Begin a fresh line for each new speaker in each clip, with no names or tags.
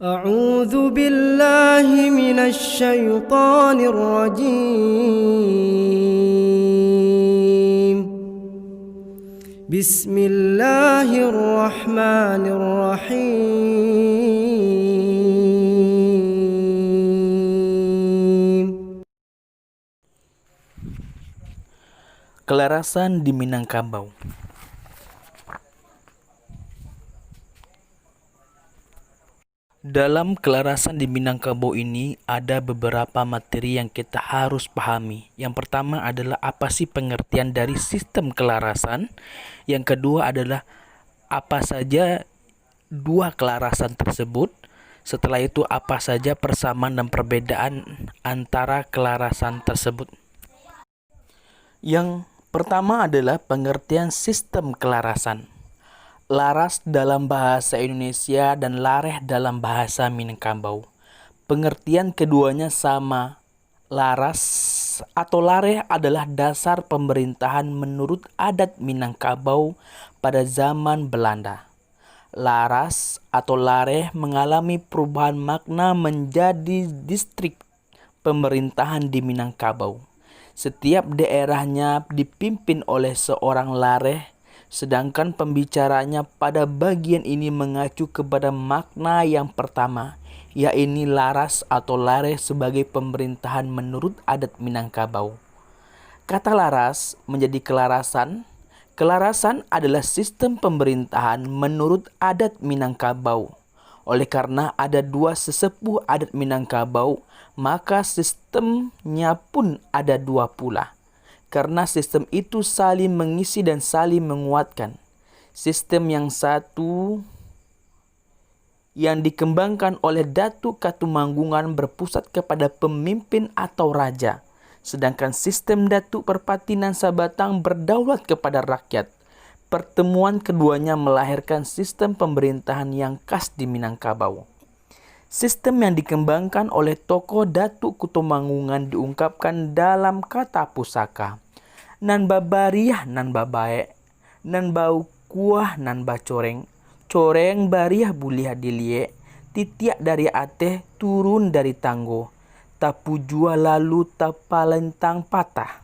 أعوذ بالله من الشيطان الرجيم بسم الله الرحمن الرحيم.
Kelarasan di Minangkabau. Dalam kelarasan di Minangkabau ini ada beberapa materi yang kita harus pahami. Yang pertama adalah apa sih pengertian dari sistem kelarasan. Yang kedua adalah apa saja dua kelarasan tersebut. Setelah itu apa saja persamaan dan perbedaan antara kelarasan tersebut. Yang pertama adalah pengertian sistem kelarasan. Laras dalam bahasa Indonesia dan lareh dalam bahasa Minangkabau. Pengertian keduanya sama. Laras atau lareh adalah dasar pemerintahan menurut adat Minangkabau pada zaman Belanda. Laras atau lareh mengalami perubahan makna menjadi distrik pemerintahan di Minangkabau. Setiap daerahnya dipimpin oleh seorang lareh, sedangkan pembicaranya pada bagian ini mengacu kepada makna yang pertama, yaitu laras atau lareh sebagai pemerintahan menurut adat Minangkabau. Kata laras menjadi kelarasan. Kelarasan adalah sistem pemerintahan menurut adat Minangkabau. Oleh karena ada dua sesepuh adat Minangkabau, maka sistemnya pun ada dua pula. Karena sistem itu saling mengisi dan saling menguatkan. Sistem yang satu yang dikembangkan oleh Datuk Katumanggungan berpusat kepada pemimpin atau raja. Sedangkan sistem Datuk Perpatinan Sabatang berdaulat kepada rakyat. Pertemuan keduanya melahirkan sistem pemerintahan yang khas di Minangkabau. Sistem yang dikembangkan oleh tokoh Datuk Katumanggungan diungkapkan dalam kata pusaka. Nan babariah nan babae, nan bau kuah nan bacoreng, coreng bariah buliah dilie, titiak dari ateh turun dari tanggo, tapu jua lalu tapalentang patah.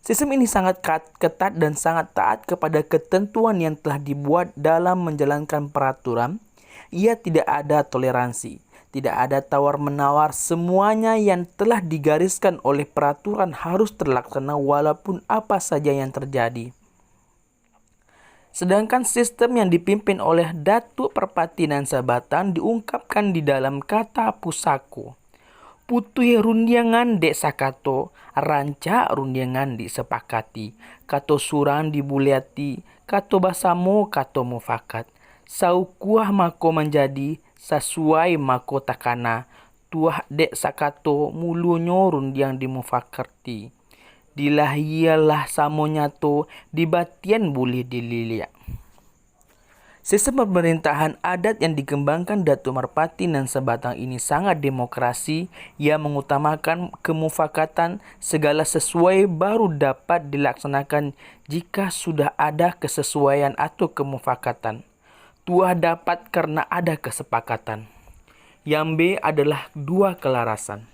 Sistem ini sangat ketat dan sangat taat kepada ketentuan yang telah dibuat dalam menjalankan peraturan. Ia tidak ada toleransi. Tidak ada tawar-menawar, semuanya yang telah digariskan oleh peraturan harus terlaksana walaupun apa saja yang terjadi. Sedangkan sistem yang dipimpin oleh Datuk Perpatinan Sabatang diungkapkan di dalam kata pusako. Putui rundiangan dek sakato, ranca rundiangan disepakati, kato surang dibuliati, kato basamo kato mufakat. Saukuah mako menjadi, sesuai mako takana, tuah dek sakato mulunyo rundiang dimufakarti. Dilahiyalah samo nyato, dibatian boleh dililia. Sistem pemerintahan adat yang dikembangkan Datuk Perpatinan Sabatang ini sangat demokrasi. Ia mengutamakan kemufakatan, segala sesuai baru dapat dilaksanakan jika sudah ada kesesuaian atau kemufakatan. Tuah dapat karena ada kesepakatan. Yang B adalah dua kelarasan.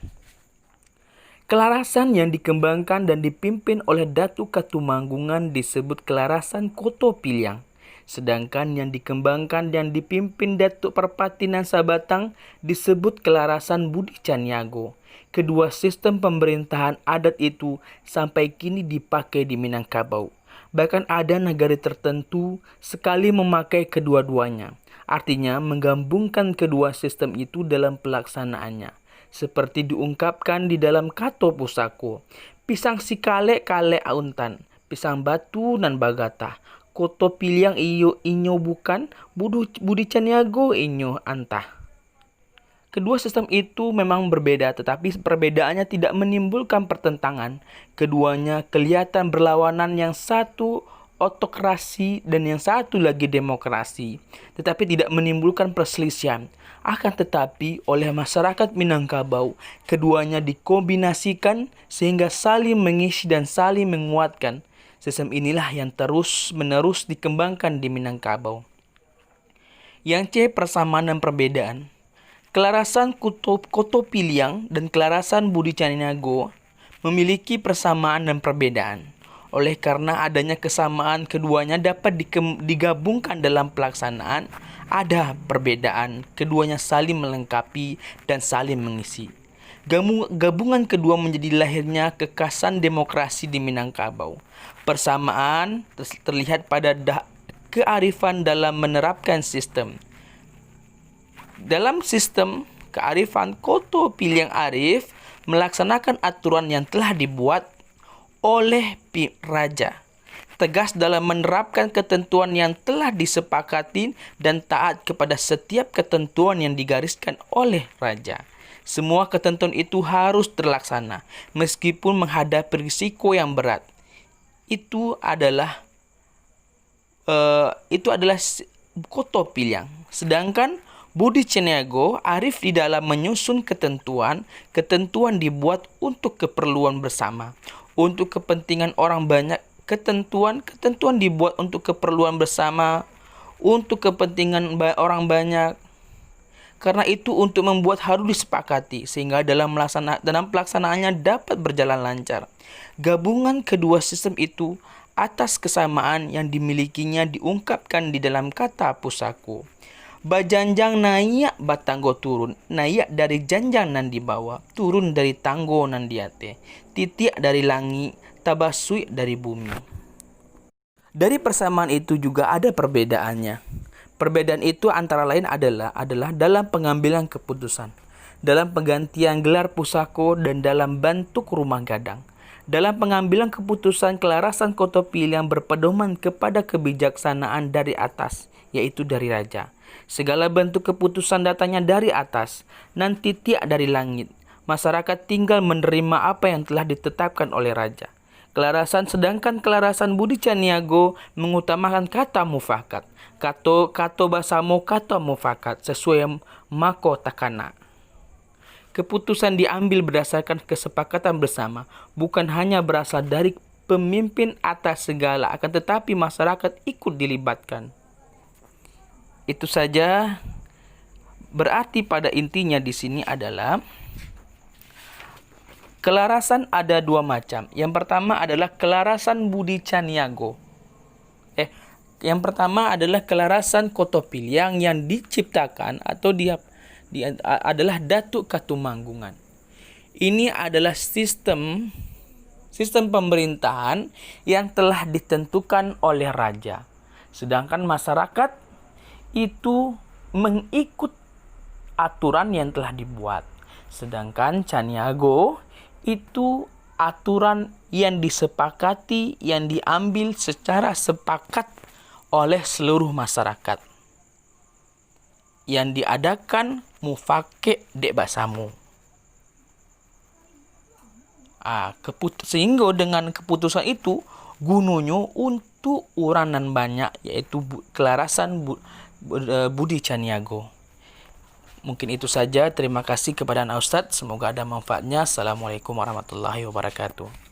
Kelarasan yang dikembangkan dan dipimpin oleh Datuk Katumanggungan disebut kelarasan Koto Piliang. Sedangkan yang dikembangkan dan dipimpin Datuk Perpatinan Sabatang disebut kelarasan Budi Caniago. Kedua sistem pemerintahan adat itu sampai kini dipakai di Minangkabau. Bahkan ada negara tertentu sekali memakai kedua-duanya. Artinya menggabungkan kedua sistem itu dalam pelaksanaannya. Seperti diungkapkan di dalam kato pusako. Pisang si kale auntan, pisang batu nan bagatah. Koto piliang iyo inyo bukan, Budi Caniago inyo antah. Kedua sistem itu memang berbeda, tetapi perbedaannya tidak menimbulkan pertentangan. Keduanya kelihatan berlawanan, yang satu otokrasi dan yang satu lagi demokrasi, tetapi tidak menimbulkan perselisihan. Akan tetapi oleh masyarakat Minangkabau, keduanya dikombinasikan sehingga saling mengisi dan saling menguatkan. Sistem inilah yang terus-menerus dikembangkan di Minangkabau. Yang C, persamaan dan perbedaan. Kelarasan Koto Piliang dan kelarasan Budi Caniago memiliki persamaan dan perbedaan. Oleh karena adanya kesamaan, keduanya dapat digabungkan dalam pelaksanaan. Ada perbedaan, keduanya saling melengkapi dan saling mengisi. Gabungan kedua menjadi lahirnya kekasan demokrasi di Minangkabau. Persamaan terlihat pada kearifan dalam menerapkan sistem. Dalam sistem kearifan, Koto Piliang Arif melaksanakan aturan yang telah dibuat oleh raja. Tegas dalam menerapkan ketentuan yang telah disepakati dan taat kepada setiap ketentuan yang digariskan oleh raja. Semua ketentuan itu harus terlaksana meskipun menghadapi risiko yang berat. Itu adalah Koto Piliang. Sedangkan Budi Caniago arif di dalam menyusun ketentuan dibuat untuk keperluan bersama, untuk kepentingan orang banyak. Ketentuan dibuat untuk keperluan bersama, untuk kepentingan orang banyak. Karena itu untuk membuat harus disepakati sehingga dalam pelaksanaannya dapat berjalan lancar. Gabungan kedua sistem itu atas kesamaan yang dimilikinya diungkapkan di dalam kata Pusako. Bajanjang naik batanggo turun, naik dari janjang nan di bawah, turun dari tanggo nan di ate, titik dari langit, tabasui dari bumi. Dari persamaan itu juga ada perbedaannya. Perbedaan itu antara lain adalah dalam pengambilan keputusan, dalam penggantian gelar Pusako dan dalam bentuk rumah gadang. Dalam pengambilan keputusan, kelarasan Koto Piliang berpedoman kepada kebijaksanaan dari atas, yaitu dari raja. Segala bentuk keputusan datangnya dari atas, nanti tiak dari langit. Masyarakat tinggal menerima apa yang telah ditetapkan oleh raja. Sedangkan kelarasan Budi Caniago mengutamakan kata mufakat. Kato basamo kata mufakat sesuai mako takana. Keputusan diambil berdasarkan kesepakatan bersama, bukan hanya berasal dari pemimpin atas segala, akan tetapi masyarakat ikut dilibatkan. Itu saja. Berarti pada intinya di sini adalah kelarasan ada dua macam. Yang pertama adalah kelarasan Budi Caniago. Yang pertama adalah kelarasan Koto Piliang yang diciptakan atau adalah Datuk Katumanggungan. Ini adalah sistem pemerintahan yang telah ditentukan oleh raja. Sedangkan masyarakat itu mengikut aturan yang telah dibuat. Sedangkan Caniago itu aturan yang disepakati, yang diambil secara sepakat oleh seluruh masyarakat. Yang diadakan mufake dek basamu. Sehingga dengan keputusan itu gunanya untuk uranan banyak, yaitu kelarasan Budi Caniago. Mungkin itu saja. Terima kasih kepada Anak Ustadz. Semoga ada manfaatnya. Assalamualaikum warahmatullahi wabarakatuh.